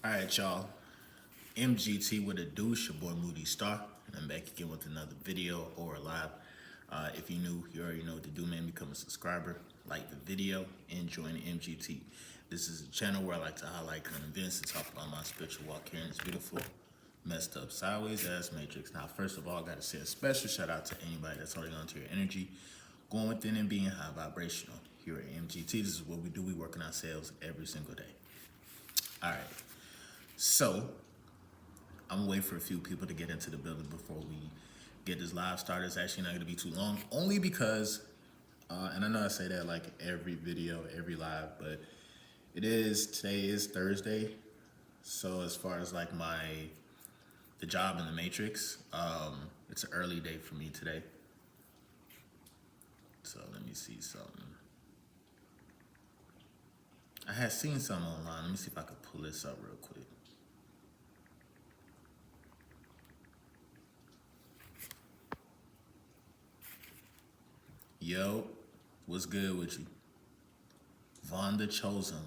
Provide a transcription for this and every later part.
All right, y'all. MGT with a douche, your boy Moody Starr, and I'm back again with another video or live. If you're new, you already know what to do, man. Become a subscriber, like the video, and join MGT. This is a channel where I like to highlight current events and talk about my spiritual walk here in this beautiful, messed up, sideways ass matrix. Now, first of all, I got to say a special shout out to anybody that's holding on to your energy, going within and being high vibrational. Here at MGT, this is what we do. We work on ourselves every single day. All right. So, I'm gonna wait for a few people to get into the building before we get this live started. It's actually not gonna be too long, only because, and I know I say that like every video, every live, but today is Thursday. So as far as like the job in the Matrix, it's an early day for me today. So let me see something. I had seen something online. Let me see if I could pull this up real quick. Yo, what's good with you? Vaughn the Chosen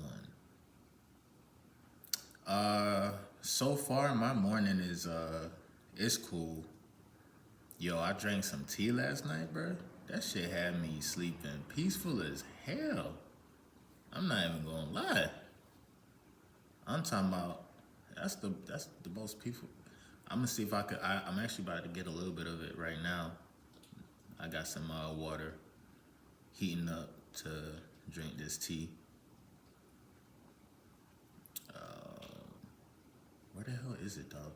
One. So far my morning is it's cool. Yo, I drank some tea last night, bro. That shit had me sleeping peaceful as hell. I'm not even gonna lie. I'm talking about that's the most peaceful. I'm gonna see if I could. I'm actually about to get a little bit of it right now. I got some water heating up to drink this tea. Where the hell is it, dog?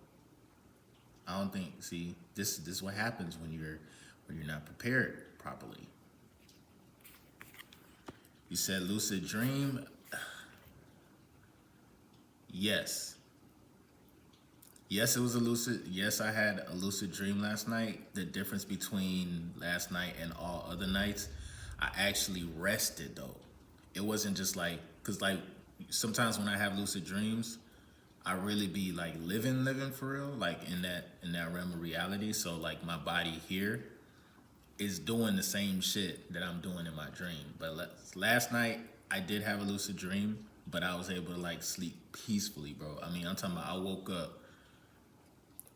I don't think. See, this is what happens when you're not prepared properly. You said lucid dream. Yes. Yes, it was a lucid. Yes, I had a lucid dream last night. The difference between last night and all other nights, I actually rested though. It wasn't just like, cause like sometimes when I have lucid dreams, I really be like living for real, like in that realm of reality. So like my body here is doing the same shit that I'm doing in my dream. But last night I did have a lucid dream, but I was able to like sleep peacefully, bro. I mean, I'm talking about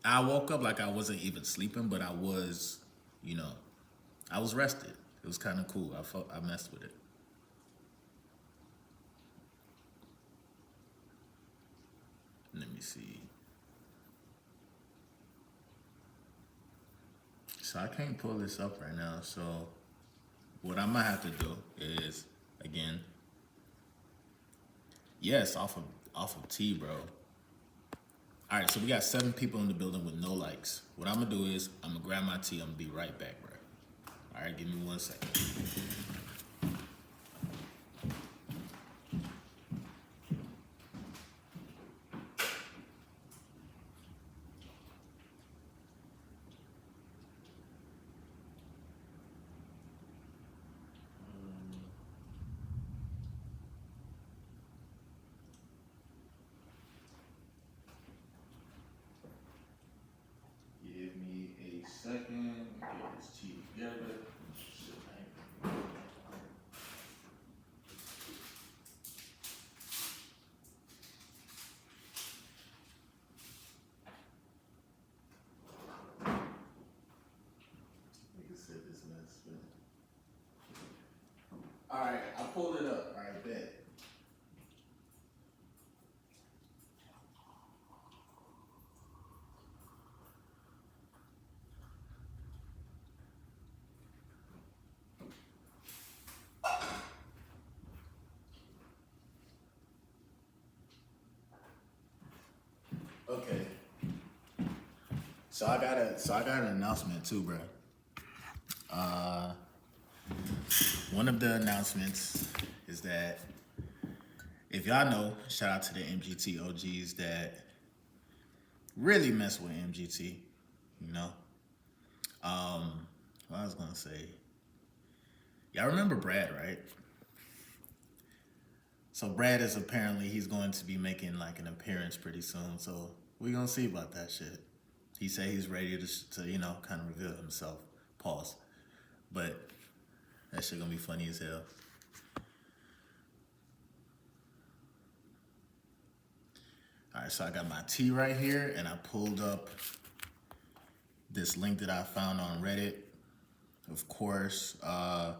I woke up like I wasn't even sleeping, but I was, I was rested. It was kind of cool. I messed with it. Let me see. So I can't pull this up right now. So what I might have to do is, again, yes, off of T, bro. All right, so we got 7 people in the building with no likes. What I'm gonna do is I'm gonna grab my tea. I'm gonna be right back, bro. All right, give me 1 second. Give me a second. Get this tea together. All right, I pulled it up. All right, bet. Okay. So I got an announcement too, bro. One of the announcements is that if y'all know, shout out to the MGT OGs that really mess with MGT, you know. What I was gonna say, y'all remember Brad, right? So Brad is apparently he's going to be making like an appearance pretty soon. So we're gonna see about that shit. He said he's ready to kind of reveal himself. Pause. But that shit gonna be funny as hell. All right, so I got my tea right here, and I pulled up this link that I found on Reddit. Of course, I'm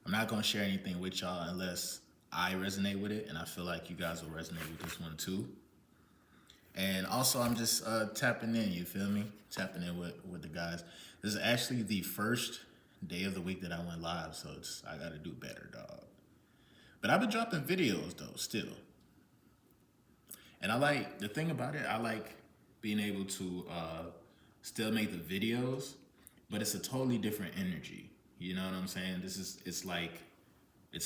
not gonna share anything with y'all unless I resonate with it, and I feel like you guys will resonate with this one too. And also, I'm just tapping in. You feel me? Tapping in with the guys. This is actually the first day of the week that I went live, so I gotta do better, dog. But I've been dropping videos though, still. And I like the thing about it. I like being able to still make the videos, but it's a totally different energy. You know what I'm saying? It's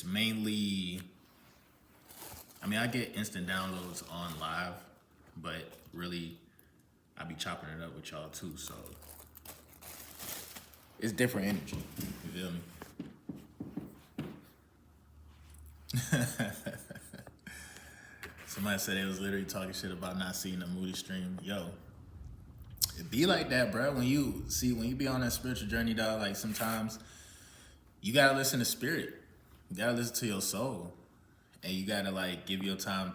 mainly. I mean, I get instant downloads on live, but really, I be chopping it up with y'all too. So it's different energy. You feel me? Somebody said they was literally talking shit about not seeing a Moody stream. Yo, it be like that, bro. When you be on that spiritual journey, dog, like sometimes you gotta listen to spirit. You gotta listen to your soul. And you gotta like give yourself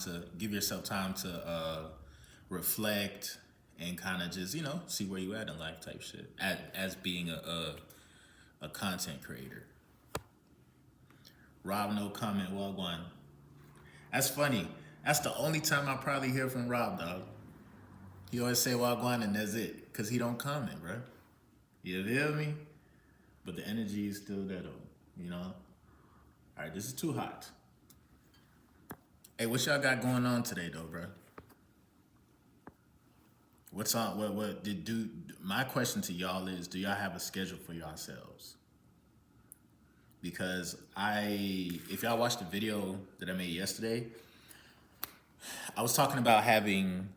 time to reflect and kind of just, see where you at in life type shit. As being a content creator. Rob, no comment, well one. That's funny. That's the only time I probably hear from Rob, dog. He always say Wagwan and that's it. Cause he don't comment, bro. You feel me? But the energy is still there though, Alright, this is too hot. Hey, what y'all got going on today though, bro? What's on my question to y'all is, do y'all have a schedule for yourselves? Because if y'all watched the video that I made yesterday, I was talking about having,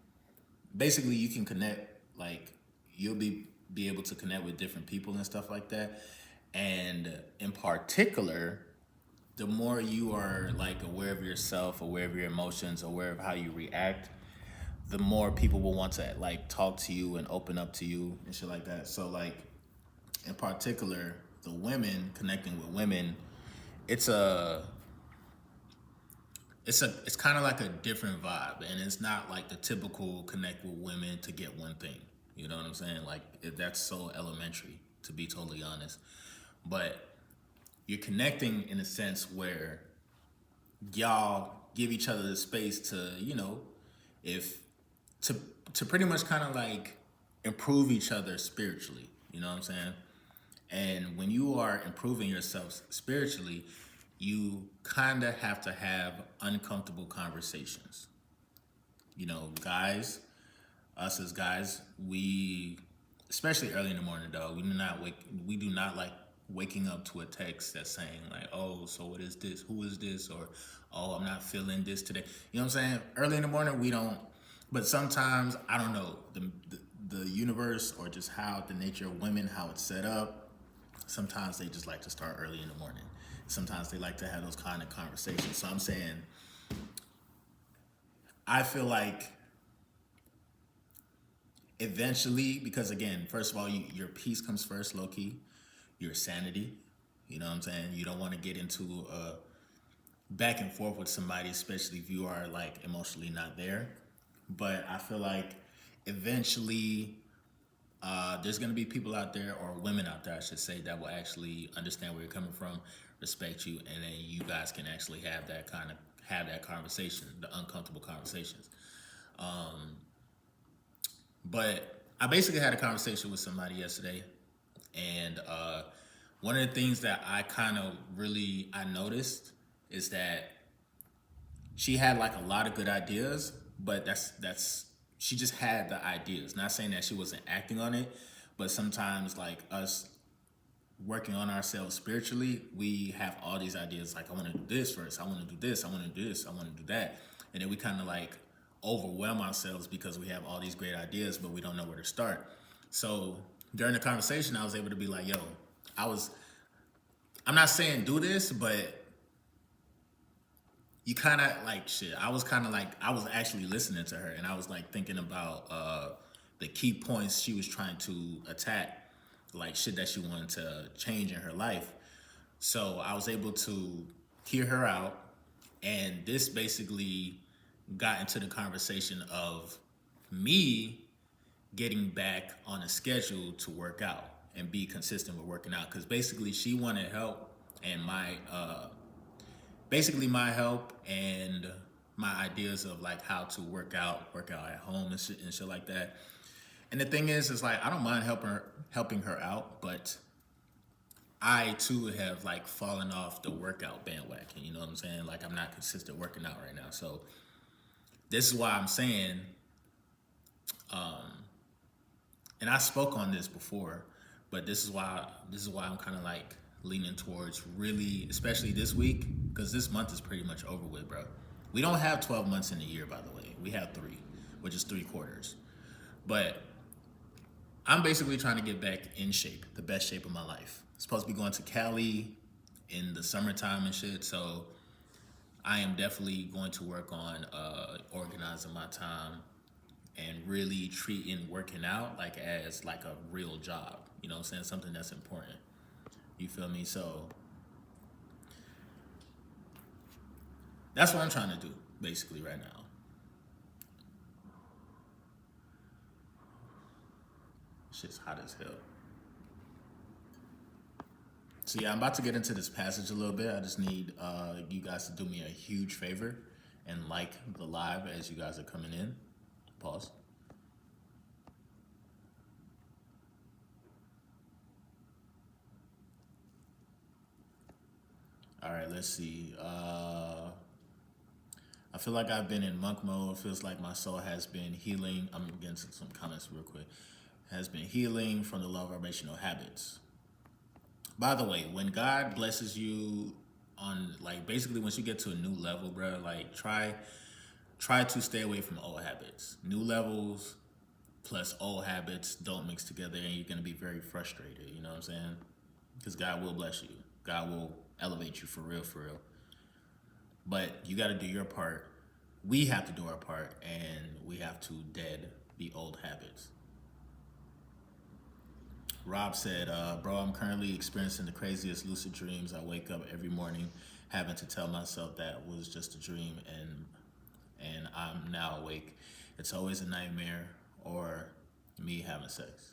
basically you can connect, like you'll be able to connect with different people and stuff like that. And in particular, the more you are like aware of yourself, aware of your emotions, aware of how you react, the more people will want to like talk to you and open up to you and shit like that. So like in particular, the women connecting with women, it's kind of like a different vibe, and it's not like the typical connect with women to get one thing. You know what I'm saying? Like that's so elementary, to be totally honest. But you're connecting in a sense where y'all give each other the space to, to pretty much kind of like improve each other spiritually. You know what I'm saying? And when you are improving yourself spiritually, you kind of have to have uncomfortable conversations. Guys, us as guys, especially early in the morning, dog, we do not like waking up to a text that's saying like, oh, so what is this? Who is this? Or, oh, I'm not feeling this today. You know what I'm saying? Early in the morning, we don't, but sometimes, I don't know, the universe or just how the nature of women, how it's set up, sometimes they just like to start early in the morning. Sometimes they like to have those kind of conversations. So I'm saying, I feel like eventually, because again, first of all, your peace comes first, low key, your sanity. You know what I'm saying? You don't want to get into a back and forth with somebody, especially if you are like emotionally not there. But I feel like eventually there's going to be people out there, or women out there, I should say, that will actually understand where you're coming from, respect you, and then you guys can actually have that conversation, the uncomfortable conversations. But I basically had a conversation with somebody yesterday, and one of the things that I noticed is that she had like a lot of good ideas, but she just had the ideas. Not saying that she wasn't acting on it, but sometimes like us working on ourselves spiritually, we have all these ideas like, I want to do this first, I want to do this, I want to do this, I want to do that. And then we kind of like overwhelm ourselves because we have all these great ideas, but we don't know where to start. So during the conversation, I was able to be like, yo, I'm not saying do this, but you kind of like shit. I was actually listening to her, and I was like thinking about the key points she was trying to attack, like shit that she wanted to change in her life. So I was able to hear her out, and this basically got into the conversation of me getting back on a schedule to work out and be consistent with working out. Because basically, she wanted help, and my help and my ideas of like how to work out at home and shit like that. And the thing is like I don't mind helping her out, but I too have like fallen off the workout bandwagon. You know what I'm saying? Like I'm not consistent working out right now. So this is why I'm saying, and I spoke on this before, but this is why I'm kind of like leaning towards really, especially this week, because this month is pretty much over with, bro. We don't have 12 months in a year, by the way. We have 3, which is 3 quarters. But I'm basically trying to get back in shape, the best shape of my life. I'm supposed to be going to Cali in the summertime and shit, so I am definitely going to work on organizing my time and really treating working out like as like a real job. You know what I'm saying? Something that's important. You feel me? So that's what I'm trying to do basically right now. Shit's hot as hell. So yeah, I'm about to get into this passage a little bit. I just need you guys to do me a huge favor and like the live as you guys are coming in. Pause. All right, let's see. I feel like I've been in monk mode. It feels like my soul has been healing. I'm getting some comments real quick. Has been healing from the low vibrational habits. By the way, when God blesses you on like basically once you get to a new level, bro, like try to stay away from old habits. New levels plus old habits don't mix together, and you're gonna be very frustrated. You know what I'm saying? Because God will bless you. God will elevate you for real, for real. But you got to do your part. We have to do our part, and we have to dead the old habits. Rob said, bro, I'm currently experiencing the craziest lucid dreams. I wake up every morning having to tell myself that was just a dream, and I'm now awake. It's always a nightmare or me having sex.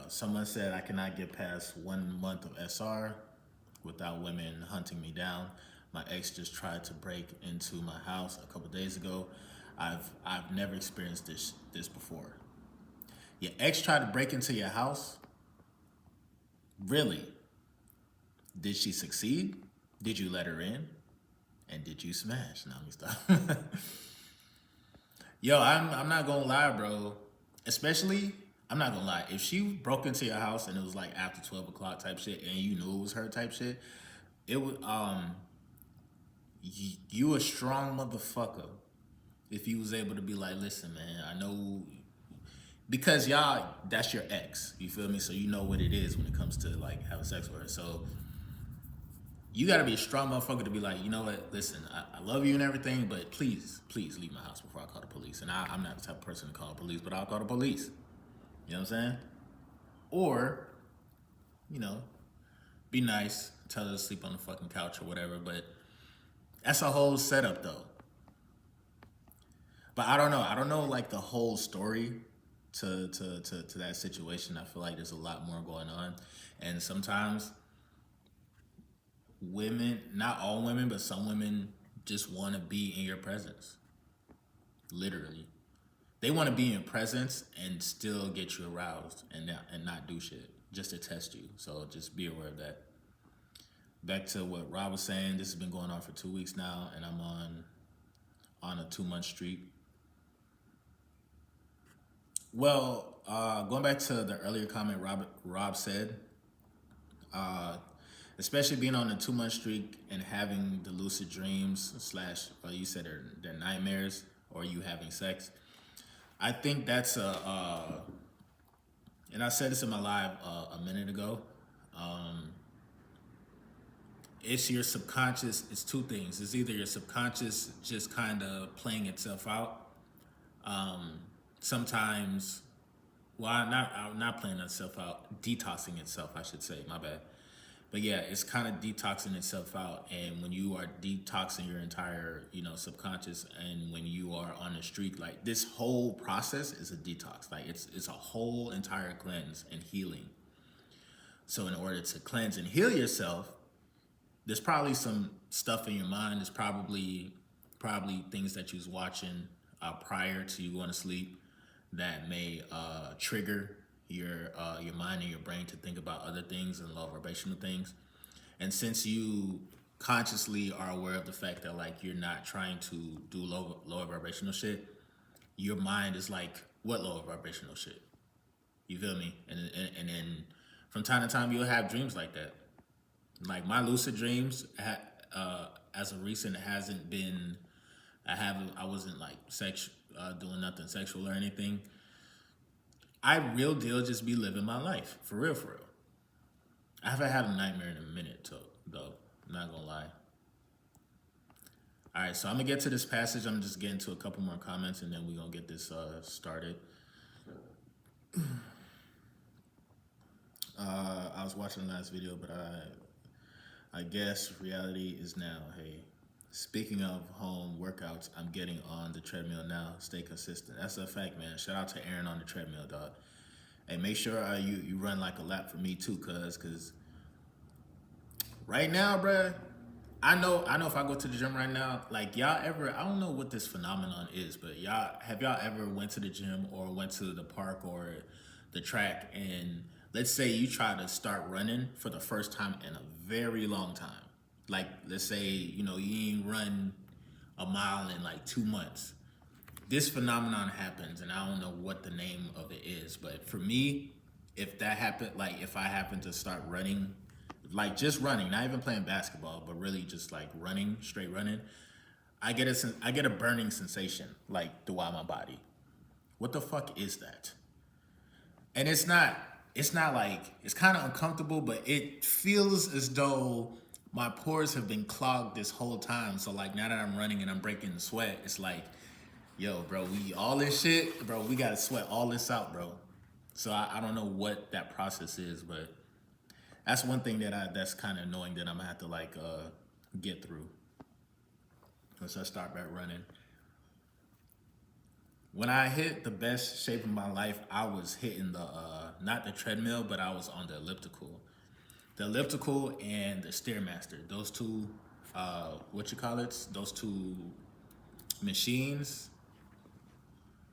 Someone said I cannot get past 1 month of SR without women hunting me down. My ex just tried to break into my house a couple days ago. I've never experienced this before. Your ex tried to break into your house? Really? Did she succeed? Did you let her in? And did you smash? No, let me stop. Yo, I'm not gonna lie, bro. Especially, I'm not gonna lie. If she broke into your house and it was like after 12 o'clock type shit, and you knew it was her type shit, it would you a strong motherfucker if you was able to be like, listen, man, I know because y'all that's your ex. You feel me? So you know what it is when it comes to like having sex with her. So you gotta be a strong motherfucker to be like, you know what, listen, I love you and everything, but please leave my house before I call the police. And I'm not the type of person to call the police, but I'll call the police. You know what I'm saying? Or, you know, be nice, tell her to sleep on the fucking couch or whatever, but that's a whole setup though. But I don't know. I don't know like the whole story to that situation. I feel like there's a lot more going on. And sometimes women, not all women, but some women just want to be in your presence. Literally. They want to be in your presence and still get you aroused and not do shit just to test you. So just be aware of that. Back to what Rob was saying, this has been going on for 2 weeks now, and I'm on a 2-month streak. Well, going back to the earlier comment Rob said, especially being on a 2-month streak and having the lucid dreams slash, you said they're nightmares, or you having sex. I think that's and I said this in my live a minute ago. It's your subconscious. It's 2 things. It's either your subconscious just kind of playing itself out. Sometimes, well, not playing itself out, detoxing itself, I should say. My bad. But yeah, it's kind of detoxing itself out. And when you are detoxing your entire, subconscious, and when you are on a streak, like this whole process is a detox. Like it's a whole entire cleanse and healing. So in order to cleanse and heal yourself, there's probably some stuff in your mind. There's probably things that you was watching prior to you going to sleep that may trigger your mind and your brain to think about other things and low vibrational things. And since you consciously are aware of the fact that like you're not trying to do lower vibrational shit, your mind is like, what lower vibrational shit? You feel me? And then from time to time you'll have dreams like that. Like my lucid dreams, as of recent, hasn't been. I wasn't like doing nothing sexual or anything. I real deal just be living my life for real, for real. I haven't had a nightmare in a minute though. I'm not gonna lie. All right, so I'm gonna get to this passage. I'm just getting to a couple more comments, and then we're gonna get this started. I was watching the last video, but I guess reality is now. Hey, speaking of home workouts, I'm getting on the treadmill now. Stay consistent. That's a fact, man. Shout out to Aaron on the treadmill, dog. Hey, make sure you run like a lap for me too, cause right now, bruh, I know if I go to the gym right now, like y'all ever, I don't know what this phenomenon is, but have y'all ever went to the gym or went to the park or the track, and let's say you try to start running for the first time in a very long time. Like let's say, you ain't run a mile in like 2 months. This phenomenon happens, and I don't know what the name of it is, but for me, if that happened, like if I happen to start running, like just running, not even playing basketball, but really just like running, straight running, I get a burning sensation like throughout my body. What the fuck is that? And it's not like, it's kind of uncomfortable, but it feels as though my pores have been clogged this whole time. So like now that I'm running and I'm breaking the sweat, it's like, yo, bro, all this shit, bro, we gotta sweat all this out, bro. So I don't know what that process is, but that's one thing that's kind of annoying that I'm gonna have to like get through once I start back running. When I hit the best shape of my life, I was hitting the not the treadmill, but I was on the elliptical. The elliptical and the Stairmaster. Those two, those two machines.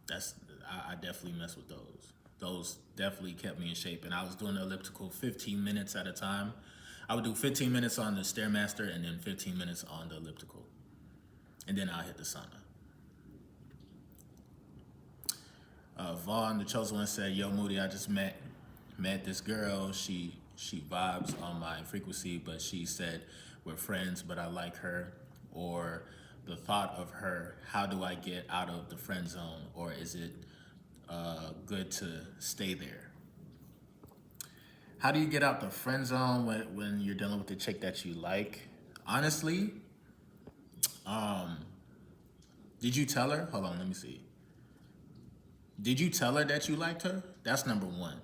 I definitely mess with those. Those definitely kept me in shape. And I was doing the elliptical 15 minutes at a time. I would do 15 minutes on the Stairmaster and then 15 minutes on the elliptical. And then I'll hit the sauna. Vaughn, the chosen one, said, "Yo, Moody, I just met this girl. She vibes on my frequency, but she said we're friends, but I like her. Or the thought of her. How do I get out of the friend zone? Or is it good to stay there?" How do you get out the friend zone when you're dealing with the chick that you like? Honestly, did you tell her? Hold on, let me see. Did you tell her that you liked her? That's number one.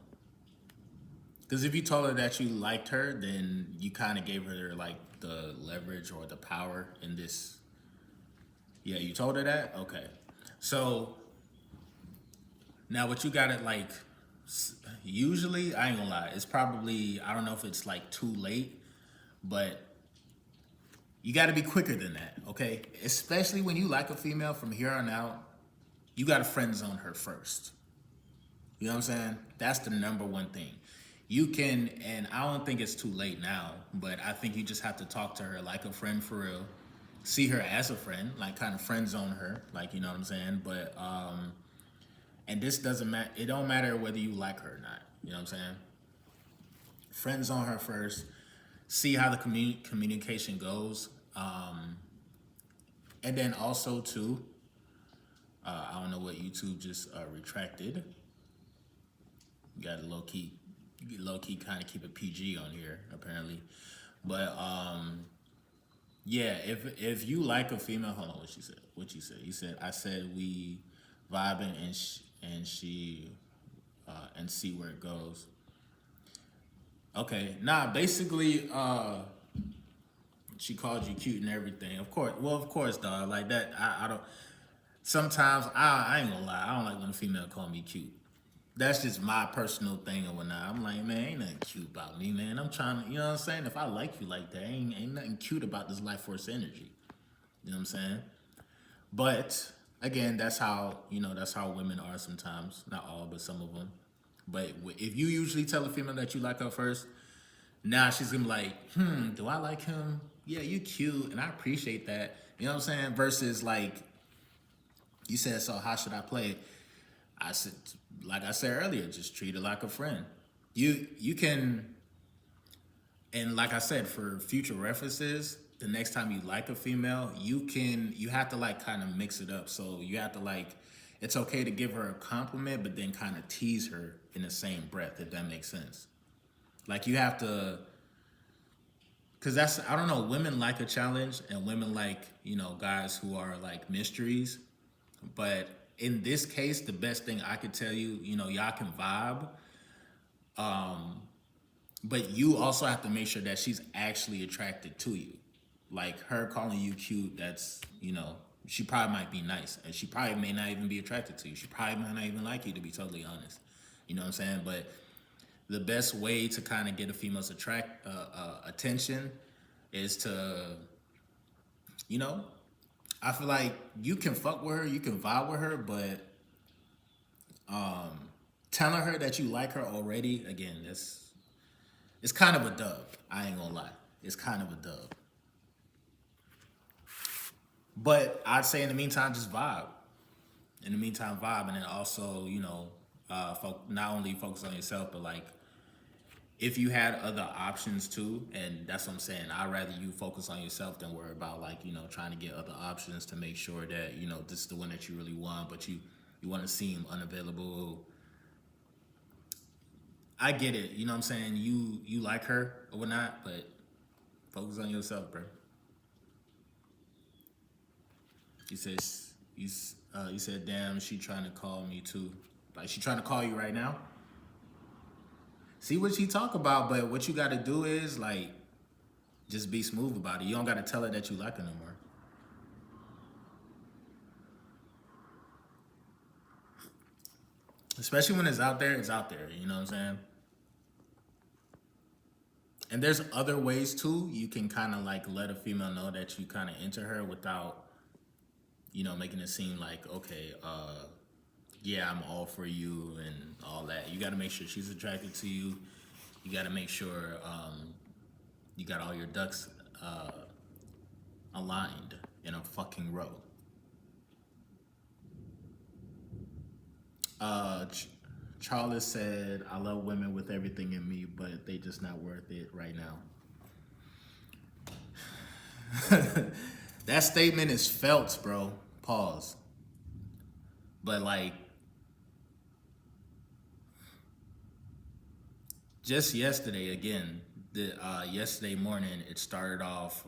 Because if you told her that you liked her, then you kind of gave her like the leverage or the power in this. Yeah, you told her that? Okay. So now what you gotta like, usually, I ain't gonna lie, it's probably, I don't know if it's like too late, but you gotta be quicker than that, okay? Especially when you like a female, from here on out, you gotta friend zone her first. You know what I'm saying? That's the number one thing. You can, and I don't think it's too late now, but I think you just have to talk to her like a friend for real. See her as a friend, like kind of friend zone her, like, you know what I'm saying? But, and this doesn't matter, it don't matter whether you like her or not, you know what I'm saying? Friend zone her first, see how the communication goes. And then also too, I don't know what YouTube just retracted. You got to low key kind of keep it PG on here apparently, but yeah, if you like a female, hold on, what you said? You said, I said we vibing and she and see where it goes. Okay, nah, basically, she called you cute and everything. Of course, well, of course, dog. Like that, I don't. Sometimes I ain't gonna lie. I don't like when a female call me cute. That's just my personal thing or whatnot. I'm like, man, ain't nothing cute about me, man. I'm trying to, you know what I'm saying? If I like you like that, ain't nothing cute about this life force energy. You know what I'm saying? But again, that's how, that's how women are sometimes. Not all, but some of them. But if you usually tell a female that you like her first, now she's gonna be like, do I like him? Yeah, you cute, and I appreciate that. You know what I'm saying? Versus like, you said, so how should I play it? I said, like I said earlier, just treat her like a friend. You can, and like I said, for future references, the next time you like a female, you have to like kind of mix it up. So you have to like, it's okay to give her a compliment, but then kind of tease her in the same breath, if that makes sense. Like you have to, because that's, I don't know, women like a challenge and women like, guys who are like mysteries. But in this case, the best thing I could tell you, y'all can vibe, but you also have to make sure that she's actually attracted to you. Like her calling you cute, that's, she probably might be nice. And she probably may not even be attracted to you. She probably might not even like you, to be totally honest. You know what I'm saying? But the best way to kind of get a female's attention is to, you know, I feel like you can fuck with her, you can vibe with her, but telling her that you like her already, again, it's kind of a dub. I ain't gonna lie, it's kind of a dub. But I'd say in the meantime, just vibe. In the meantime, vibe, and then also, not only focus on yourself, but like if you had other options too, and that's what I'm saying. I'd rather you focus on yourself than worry about like, trying to get other options to make sure that, this is the one that you really want, but you want to seem unavailable. I get it, you know what I'm saying? You like her or whatnot, but focus on yourself, bro. You said you said, damn, she trying to call me too. Like she trying to call you right now. See what she talk about, but what you got to do is like just be smooth about it. You don't got to tell her that you like her no more. Especially when it's out there, it's out there. You know what I'm saying? And there's other ways too. You can kind of like let a female know that you kind of into her without, making it seem like, okay, yeah, I'm all for you and all that. You got to make sure she's attracted to you. You got to make sure you got all your ducks aligned in a fucking row. Uh, Ch- Charles said, I love women with everything in me, but they just not worth it right now. That statement is felt, bro. Pause. But like, just yesterday, again, yesterday morning, it started off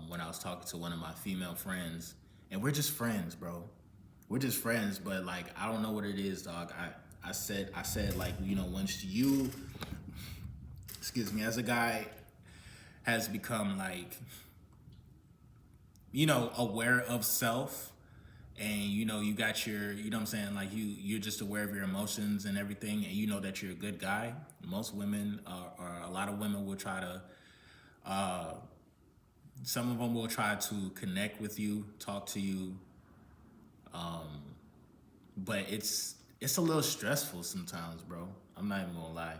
when I was talking to one of my female friends, and we're just friends, bro. We're just friends, but like, I don't know what it is, dog. I said like, once you, excuse me, as a guy has become like, aware of self, and you got your, what I'm saying, like you're just aware of your emotions and everything, and you know that you're a good guy. Most women or a lot of women will try to, some of them will try to connect with you, talk to you, but it's a little stressful sometimes, bro. I'm not even gonna lie.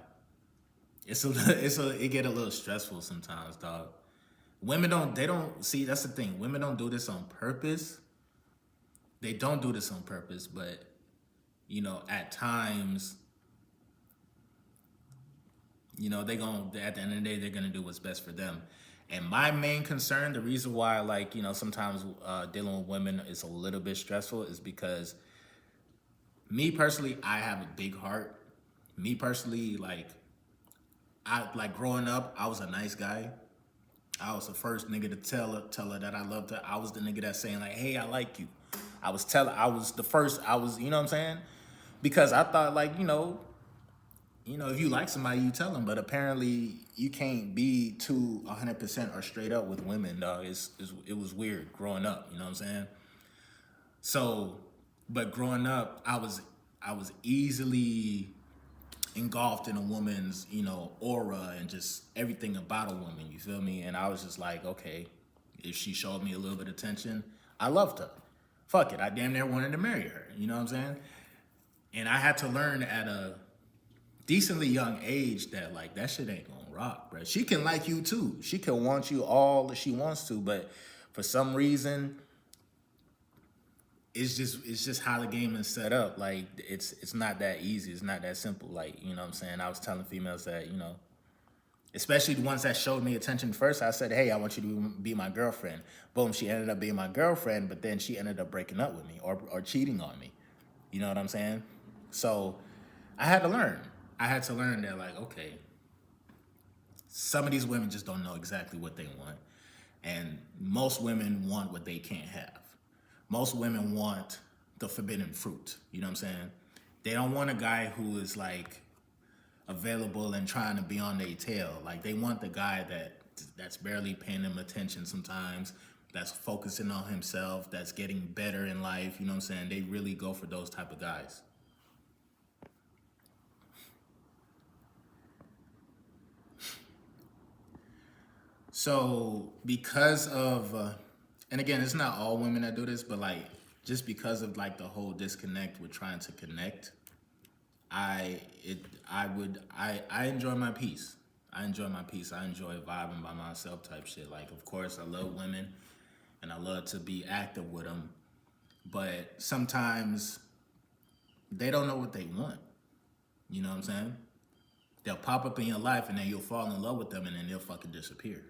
It get a little stressful sometimes, dog. Women don't, they don't see, that's the thing. Women don't do this on purpose. They don't do this on purpose, but at times, they going to at the end of the day, they're gonna do what's best for them. And my main concern, the reason why, like, sometimes dealing with women is a little bit stressful is because me personally, I have a big heart. Me personally, like, I like growing up, I was a nice guy. I was the first nigga to tell her that I loved her. I was the nigga that's saying like, "Hey, I like you." I was the first. I was, you know what I'm saying? Because I thought like, if you like somebody, you tell them. But apparently, you can't be too 100% or straight up with women, dog. It was weird growing up. You know what I'm saying? So, but growing up, I was easily engulfed in a woman's, aura and just everything about a woman. You feel me? And I was just like, okay, if she showed me a little bit of attention, I loved her. Fuck it, I damn near wanted to marry her. You know what I'm saying? And I had to learn at a decently young age that like that shit ain't gonna rock, bro. She can like you too. She can want you all that she wants to, but for some reason, it's just how the game is set up. Like it's not that easy. It's not that simple. Like, you know what I'm saying? I was telling females that, especially the ones that showed me attention first, I said, hey, I want you to be my girlfriend. Boom, she ended up being my girlfriend, but then she ended up breaking up with me or cheating on me. You know what I'm saying? So I had to learn. I had to learn that, like, okay, some of these women just don't know exactly what they want. And most women want what they can't have. Most women want the forbidden fruit. You know what I'm saying? They don't want a guy who is like available and trying to be on their tail. Like they want the guy that's barely paying them attention sometimes, that's focusing on himself, that's getting better in life. You know what I'm saying? They really go for those type of guys. So because of, and again, it's not all women that do this, but like just because of like the whole disconnect with trying to connect, I enjoy my peace. I enjoy my peace. I enjoy vibing by myself type shit. Like, of course, I love women and I love to be active with them, but sometimes they don't know what they want. You know what I'm saying? They'll pop up in your life and then you'll fall in love with them and then they'll fucking disappear.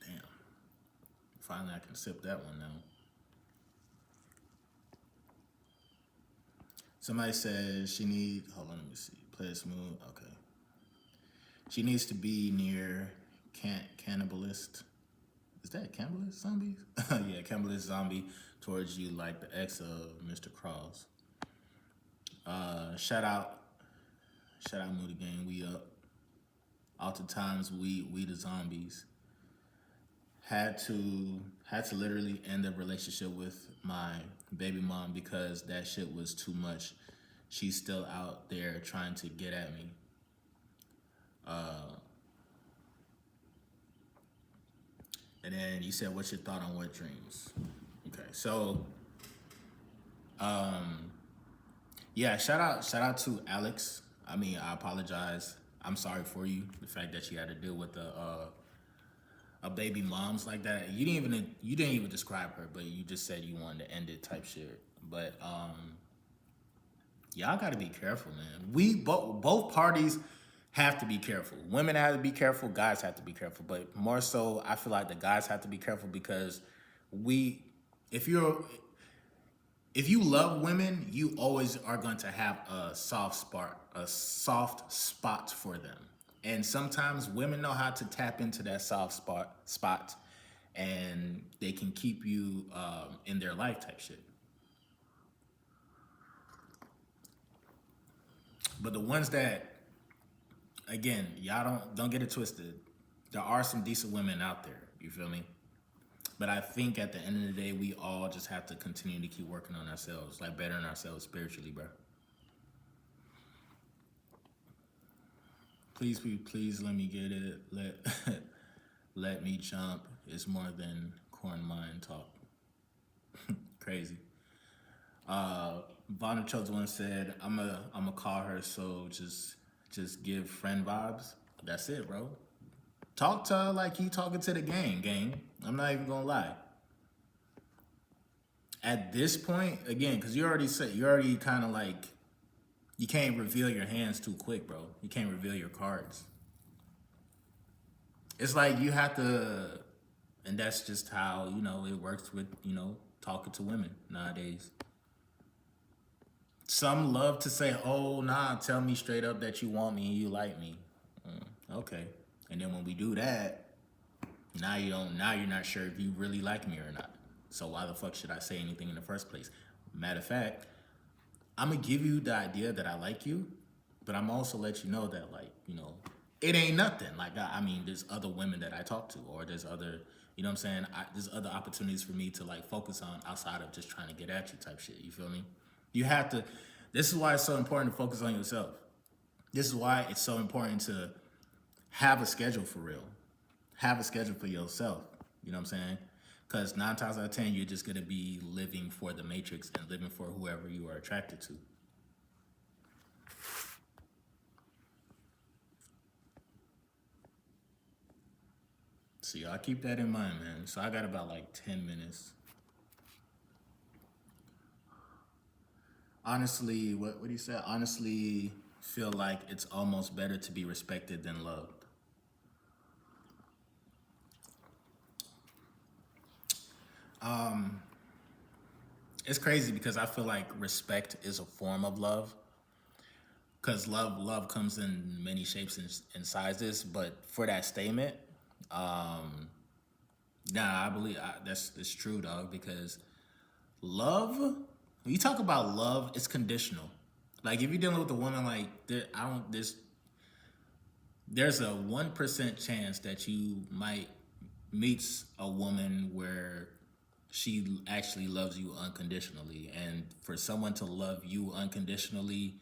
Damn. Finally, I can sip that one now. Somebody says she needs, hold on, let me see. Play it smooth. Okay. She needs to be near cannibalist. Is that cannibalist zombies? Yeah, cannibalist zombie towards you like the ex of Mr. Cross. Shout out Moody Gang. We up. Oftentimes we the zombies. Had to literally end a relationship with my baby mom because that shit was too much. She's still out there trying to get at me. And then you said, what's your thought on wet dreams? Okay, so yeah, shout out to Alex. I mean, I apologize. I'm sorry for you. The fact that you had to deal with a baby mom's like that. You didn't even describe her, but you just said you wanted to end it type shit. But y'all got to be careful, man. We both parties have to be careful. Women have to be careful. Guys have to be careful. But more so, I feel like the guys have to be careful because if you love women, you always are going to have a soft spot for them. And sometimes women know how to tap into that soft spot, and they can keep you in their life type shit. But the ones that, again, y'all don't get it twisted. There are some decent women out there. You feel me? But I think at the end of the day, we all just have to continue to keep working on ourselves, like bettering ourselves spiritually, bro. Please let me get it. Let me jump. It's more than corn mine talk. Crazy. Vonda Chose one said, "I'ma call her, so just give friend vibes." That's it, bro. Talk to her like you talking to the gang. I'm not even gonna lie. At this point, again, because you already kind of like, you can't reveal your hands too quick, bro. You can't reveal your cards. It's like you have to, and that's just how, it works with, talking to women nowadays. Some love to say, oh, nah, tell me straight up that you want me and you like me. Okay. And then when we do that, now you're not sure if you really like me or not. So why the fuck should I say anything in the first place? Matter of fact, I'm gonna give you the idea that I like you, but I'm also let you know that, like, it ain't nothing. Like, I mean, there's other women that I talk to, or there's other, you know what I'm saying? There's other opportunities for me to like focus on outside of just trying to get at you type shit. You feel me? You have to. This is why it's so important to focus on yourself. This is why it's so important to have a schedule for real. Have a schedule for yourself. You know what I'm saying? Because 9 times out of 10, you're just gonna be living for the matrix and living for whoever you are attracted to. So y'all keep that in mind, man. So I got about like 10 minutes. Honestly, what do you say? Honestly, feel like it's almost better to be respected than loved. It's crazy because I feel like respect is a form of love. Because love comes in many shapes and sizes. But for that statement, nah, I believe that's true, dog. Because love, when you talk about love, it's conditional. Like if you're dealing with a woman, like I don't, there's a 1% chance that you might meet a woman where she actually loves you unconditionally, and for someone to love you unconditionally,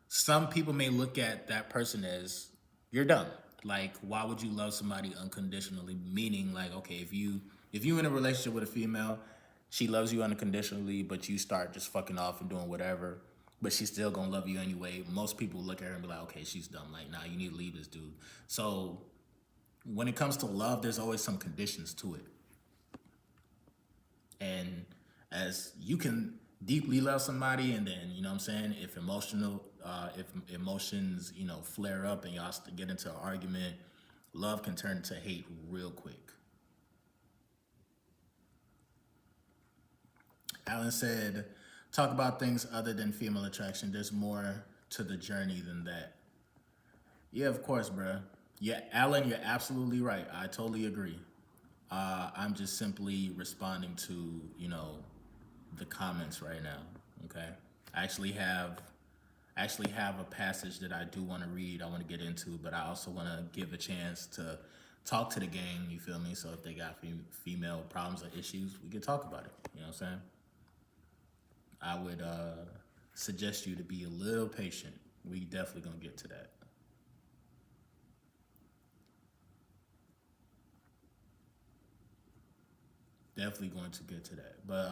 some people may look at that person as you're dumb. Like, why would you love somebody unconditionally? Meaning, like, okay, if you in a relationship with a female, she loves you unconditionally, but you start just fucking off and doing whatever, but she's still gonna love you anyway. Most people look at her and be like, okay, she's dumb. Like, nah, you need to leave this dude. So when it comes to love, there's always some conditions to it. And as you can deeply love somebody, and then, you know what I'm saying, if emotions, flare up and y'all get into an argument, love can turn to hate real quick. Alan said, talk about things other than female attraction. There's more to the journey than that. Yeah, of course, bruh. Yeah, Alan, you're absolutely right. I totally agree. I'm just simply responding to, the comments right now. Okay. I actually have a passage that I do want to read. I want to get into, but I also want to give a chance to talk to the gang. You feel me? So if they got female problems or issues, we can talk about it. You know what I'm saying? I would suggest you to be a little patient. We definitely gonna get to that. Definitely going to get to that. But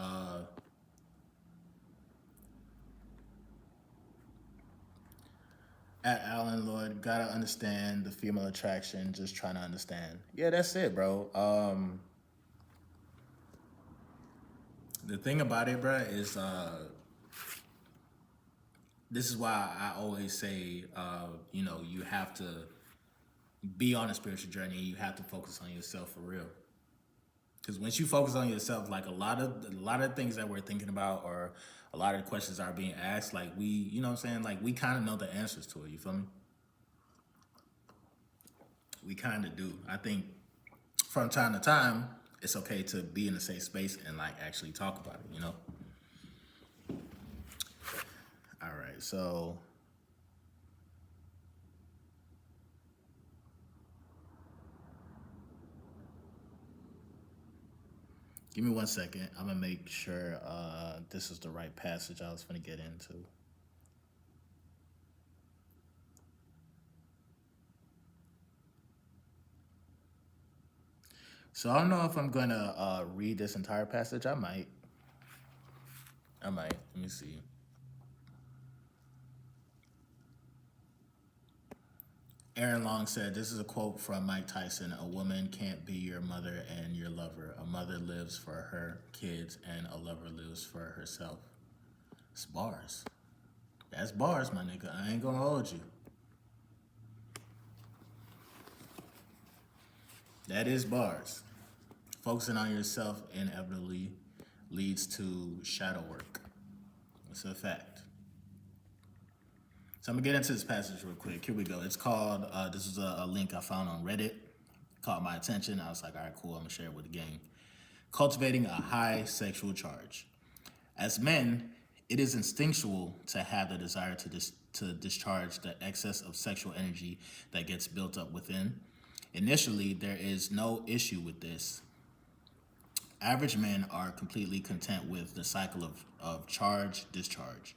at Alan Lloyd, gotta understand the female attraction. Just trying to understand. Yeah, that's it, bro. The thing about it, bro, is this is why I always say, you have to be on a spiritual journey. You have to focus on yourself for real. Because once you focus on yourself, like a lot of things that we're thinking about, or a lot of the questions are being asked, like you know what I'm saying, like we kind of know the answers to it. You feel me? We kind of do. I think from time to time, it's okay to be in a safe space and like actually talk about it. All right, so give me 1 second. I'm gonna make sure this is the right passage I was gonna get into. So I don't know if I'm gonna read this entire passage. I might. I might. Let me see. Aaron Long said, this is a quote from Mike Tyson: a woman can't be your mother and your lover. A mother lives for her kids and a lover lives for herself. It's bars. That's bars, my nigga. I ain't gonna hold you. That is bars. Focusing on yourself inevitably leads to shadow work. It's a fact. So I'm gonna get into this passage real quick. Here we go. It's called, this is a link I found on Reddit. Caught my attention. I was like, all right, cool. I'm gonna share it with the gang. Cultivating a high sexual charge. As men, it is instinctual to have the desire to discharge the excess of sexual energy that gets built up within. Initially, there is no issue with this. Average men are completely content with the cycle of charge, discharge.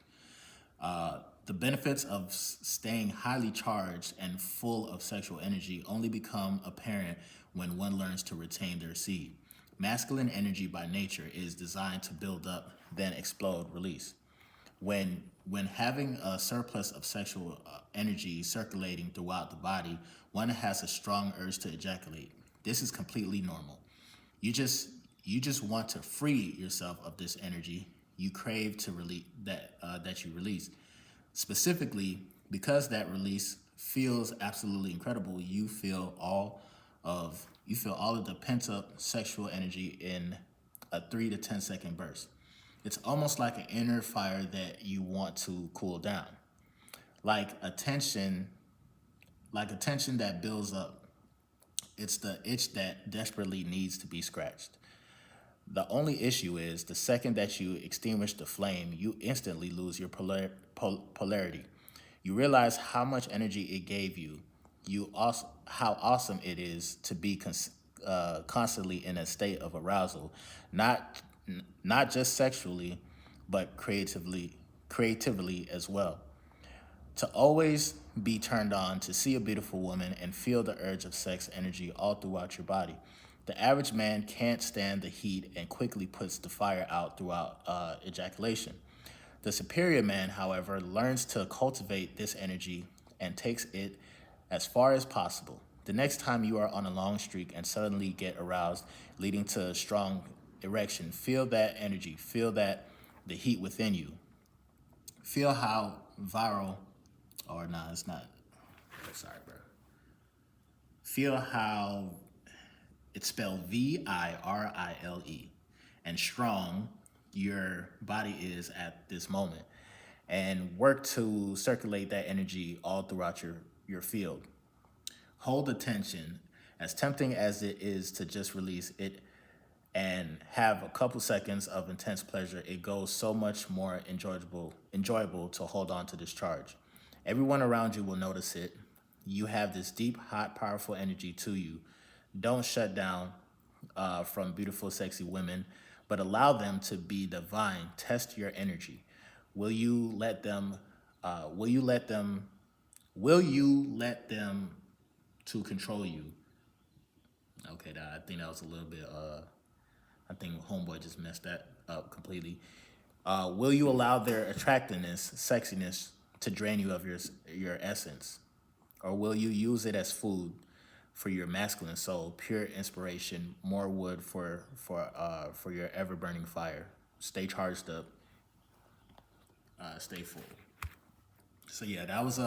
The benefits of staying highly charged and full of sexual energy only become apparent when one learns to retain their seed. Masculine energy by nature is designed to build up, then explode, release. When having a surplus of sexual energy circulating throughout the body, one has a strong urge to ejaculate. This is completely normal. You just you just want to free yourself of this energy you crave to release that you release. Specifically, because that release feels absolutely incredible, you feel all of the pent up sexual energy in a 3 to 10 second burst. It's almost like an inner fire that you want to cool down, like a tension, like a tension that builds up. It's the itch that desperately needs to be scratched. The only issue is the second that you extinguish the flame, you instantly lose your polarity. You realize how much energy it gave you. How awesome it is to be constantly in a state of arousal, not not just sexually, but creatively as well. To always be turned on to see a beautiful woman and feel the urge of sex energy all throughout your body. The average man can't stand the heat and quickly puts the fire out throughout ejaculation. The superior man, however, learns to cultivate this energy and takes it as far as possible. The next time you are on a long streak and suddenly get aroused, leading to a strong erection, feel that energy, feel that the heat within you. Feel how viral, or nah, it's not. Sorry, bro. Feel how it's spelled VIRILE, and strong your body is at this moment. And work to circulate that energy all throughout your field. Hold the tension. As tempting as it is to just release it and have a couple seconds of intense pleasure, it goes so much more enjoyable to hold on to this charge. Everyone around you will notice it. You have this deep, hot, powerful energy to you. Don't shut down from beautiful, sexy women, but allow them to be divine. Test your energy. Will you let them? Will you let them? Will you let them to control you? Okay, I think that was a little bit. I think homeboy just messed that up completely. Will you allow their attractiveness, sexiness, to drain you of your essence, or will you use it as food for your masculine soul, pure inspiration, more wood for your ever burning fire? Stay charged up, stay full. So yeah, that was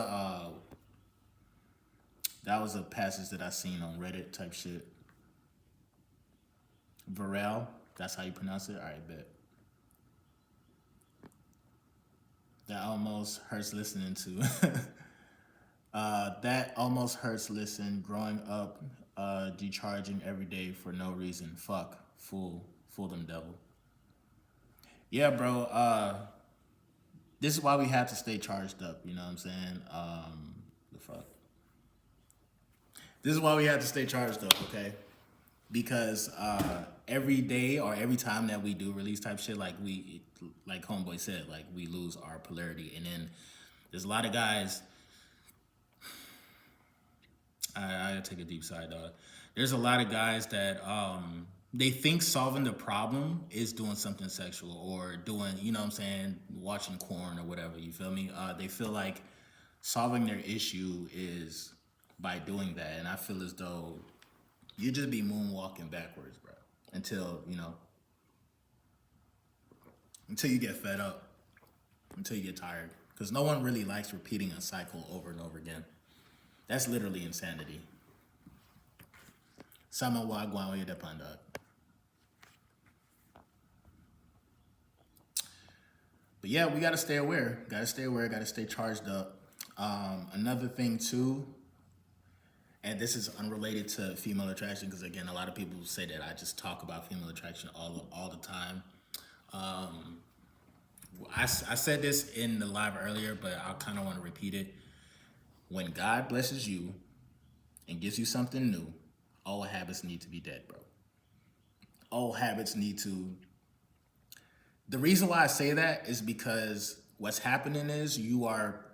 a passage that I seen on Reddit type shit. Varel, that's how you pronounce it. All right, bet. That almost hurts listening to. That almost hurts listen. Growing up, decharging every day for no reason. Fuck, fool them devil. Yeah, bro. This is why we have to stay charged up. You know what I'm saying? The fuck. This is why we have to stay charged up. Okay. Because every day or every time that we do release type shit, like homeboy said, like we lose our polarity, and then there's a lot of guys. I gotta take a deep side, dog. There's a lot of guys that they think solving the problem is doing something sexual or doing, you know what I'm saying, watching porn or whatever. You feel me? They feel like solving their issue is by doing that, and I feel as though you just be moonwalking backwards, bro, until until you get fed up, until you get tired, because no one really likes repeating a cycle over and over again. That's literally insanity. Sama wagwan with the panda. But yeah, we gotta stay aware. Gotta stay aware. Gotta stay charged up. Another thing too, and this is unrelated to female attraction because again, a lot of people say that I just talk about female attraction all the time. I said this in the live earlier, but I kind of want to repeat it. When God blesses you and gives you something new, old habits need to be dead, bro. Old habits need to. The reason why I say that is because what's happening is you are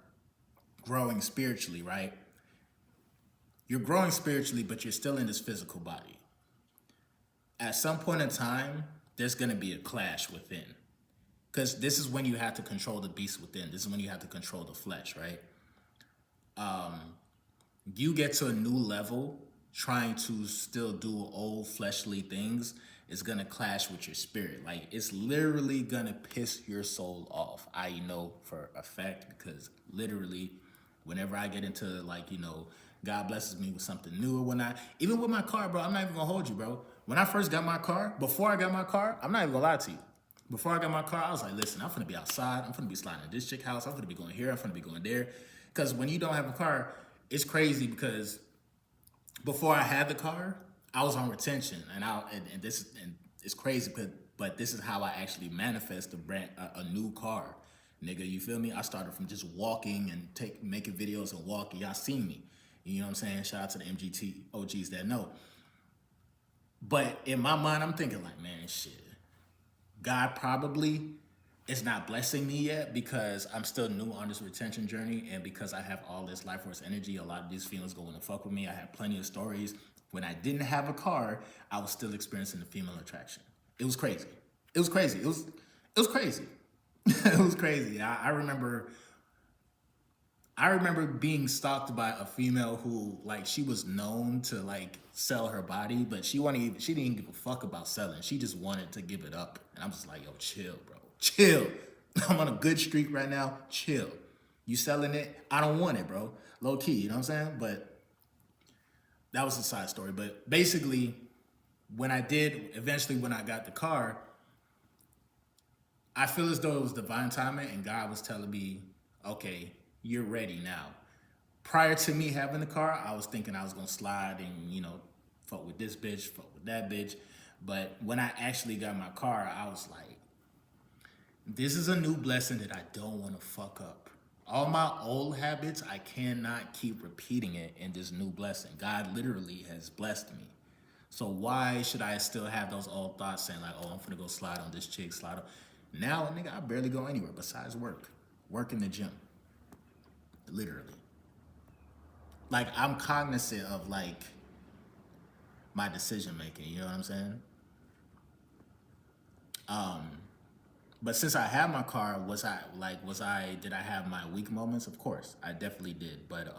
growing spiritually, right? You're growing spiritually, but you're still in this physical body. At some point in time, there's going to be a clash within. Because this is when you have to control the beast within. This is when you have to control the flesh, right? You get to a new level trying to still do old fleshly things is gonna clash with your spirit. Like it's literally gonna piss your soul off. I know for a fact because literally whenever I get into like, God blesses me with something new or whatnot, even with my car, bro, I'm not even gonna hold you, bro. When I first got my car, before I got my car, I'm not even gonna lie to you. Before I got my car, I was like, listen, I'm finna be outside. I'm finna be sliding in this chick house. I'm finna be going here. I'm finna be going there. Because when you don't have a car, it's crazy because before I had the car, I was on retention, and it's crazy, but this is how I actually manifest a new car, nigga. You feel me? I started from just walking and making videos and walking. Y'all seen me, you know what I'm saying? Shout out to the MGT OGs that know. But in my mind, I'm thinking like, man, shit. God probably is not blessing me yet because I'm still new on this retention journey, and because I have all this life force energy, a lot of these feelings going to fuck with me. I have plenty of stories. When I didn't have a car, I was still experiencing the female attraction. It was crazy. It was crazy. It was crazy. It was crazy. I remember being stalked by a female who, like, she was known to like sell her body, but she didn't even give a fuck about selling. She just wanted to give it up. And I'm just like, yo, chill, bro. Chill. I'm on a good streak right now. Chill. You selling it? I don't want it, bro. Low key, you know what I'm saying? But that was a side story. But basically, when I got the car, I feel as though it was divine timing and God was telling me, okay, you're ready now. Prior to me having the car, I was thinking I was gonna slide and, fuck with this bitch, fuck with that bitch. But when I actually got my car, I was like, this is a new blessing that I don't wanna fuck up. All my old habits, I cannot keep repeating it in this new blessing. God literally has blessed me. So why should I still have those old thoughts saying like, oh, I'm finna go slide on this chick, slide on. Now, nigga, I barely go anywhere besides work. Work in the gym. Literally. Like, I'm cognizant of like my decision making, you know what I'm saying? But since I had my car, did I have my weak moments? Of course, I definitely did. But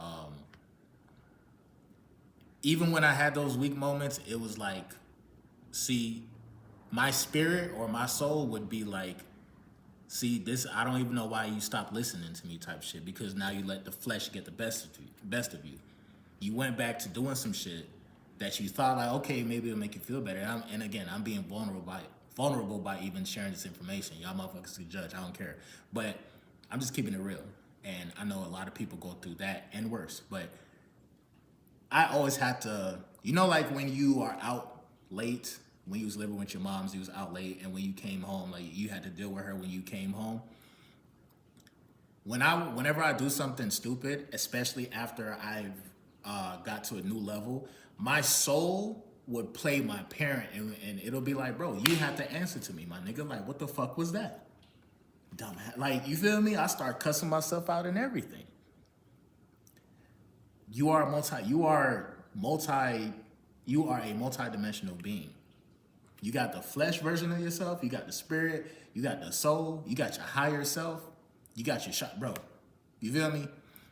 even when I had those weak moments, it was like, see, my spirit or my soul would be like, see, this, I don't even know why you stopped listening to me type shit, because now you let the flesh get the best of you. You went back to doing some shit that you thought like, okay, maybe it'll make you feel better. And again, I'm being vulnerable by even sharing this information. Y'all motherfuckers can judge, I don't care. But I'm just keeping it real. And I know a lot of people go through that and worse, but I always had to, like when you are out late, when you was living with your moms, you was out late, and when you came home, like you had to deal with her when you came home. Whenever I do something stupid, especially after I've got to a new level, my soul would play my parent, and it'll be like, bro, you have to answer to me, my nigga. Like, what the fuck was that? Dumb. Like, you feel me? I start cussing myself out and everything. You are a multi-dimensional being. You got the flesh version of yourself, you got the spirit, you got the soul, you got your higher self, you got your shot, bro. You feel me?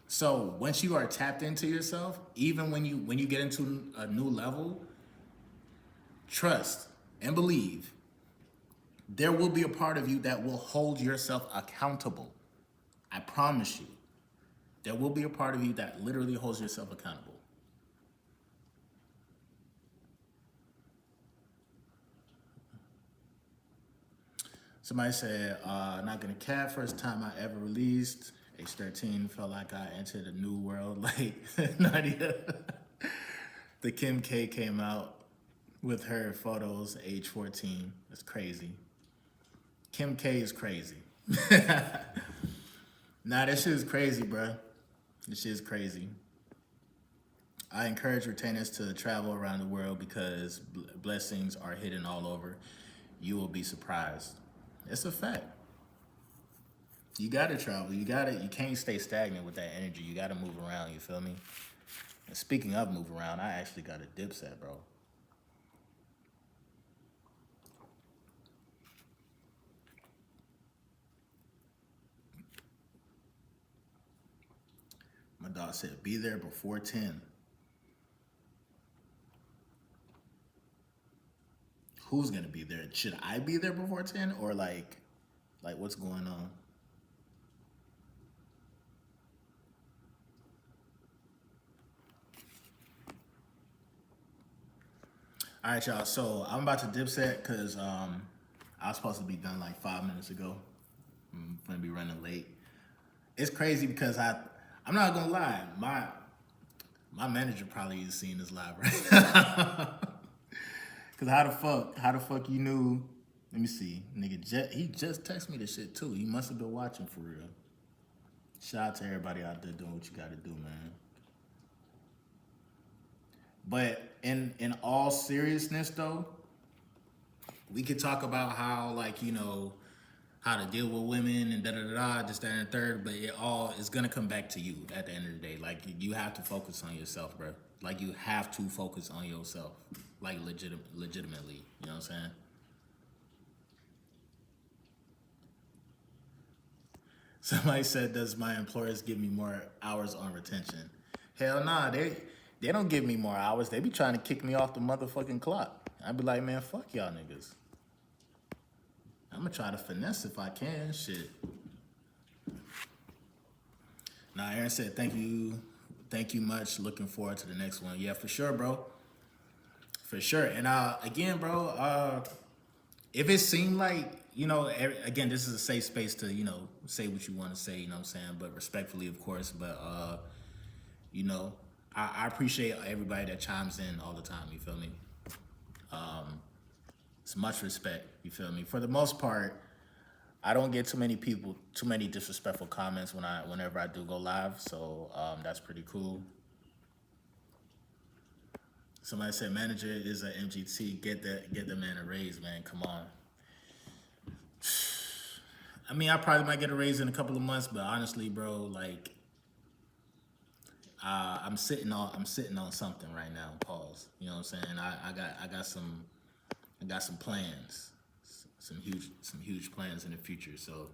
So once you are tapped into yourself, even when you get into a new level, trust and believe there will be a part of you that will hold yourself accountable. I promise you. There will be a part of you that literally holds yourself accountable. Somebody said, not gonna cap, first time I ever released. Age 13, felt like I entered a new world, like Nadia. The Kim K came out with her photos, age 14. It's crazy. Kim K is crazy. Nah, that shit is crazy, bro. This shit is crazy. I encourage retainers to travel around the world because blessings are hidden all over. You will be surprised. It's a fact. You gotta travel. You can't stay stagnant with that energy. You gotta move around, you feel me? And speaking of move around, I actually got a dipset, bro. My dog said, be there before 10. Who's gonna be there? Should I be there before 10? Or like what's going on? All right, y'all. So I'm about to dipset because I was supposed to be done like 5 minutes ago. I'm gonna be running late. It's crazy because I'm not gonna lie, my manager probably is seeing this live right now. Cause how the fuck you knew? Let me see, nigga. He just texted me this shit too. He must have been watching for real. Shout out to everybody out there doing what you gotta do, man. But in all seriousness though, we could talk about how like, you know, how to deal with women and da da da, this, that, and the third, but it all is gonna come back to you at the end of the day. Like you have to focus on yourself, bro. Like you have to focus on yourself, like legitimately. You know what I'm saying? Somebody said, "Does my employers give me more hours on retention?" Hell nah, they don't give me more hours. They be trying to kick me off the motherfucking clock. I'd be like, man, fuck y'all niggas. I'm gonna try to finesse if I can. Shit. Nah, Aaron said, thank you much. Looking forward to the next one. Yeah, for sure, bro. For sure. And again, bro, if it seemed like, you know, again, this is a safe space to, you know, say what you want to say, you know what I'm saying, but respectfully, of course. But you know, I appreciate everybody that chimes in all the time. You feel me? It's much respect. You feel me? For the most part, I don't get too many disrespectful comments whenever I do go live. So that's pretty cool. Somebody said manager is a MGT. Get the man a raise, man. Come on. I mean, I probably might get a raise in a couple of months, but honestly, bro, like I'm sitting on something right now. Pause. You know what I'm saying? I got some plans, some huge plans in the future. So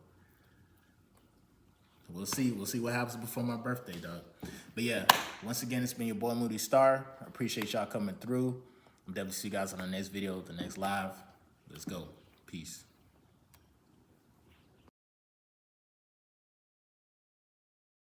we'll see what happens before my birthday, dog. But yeah, once again, it's been your boy Moody Starr. I appreciate y'all coming through. I'm definitely see you guys on the next video, the next live. Let's go. Peace.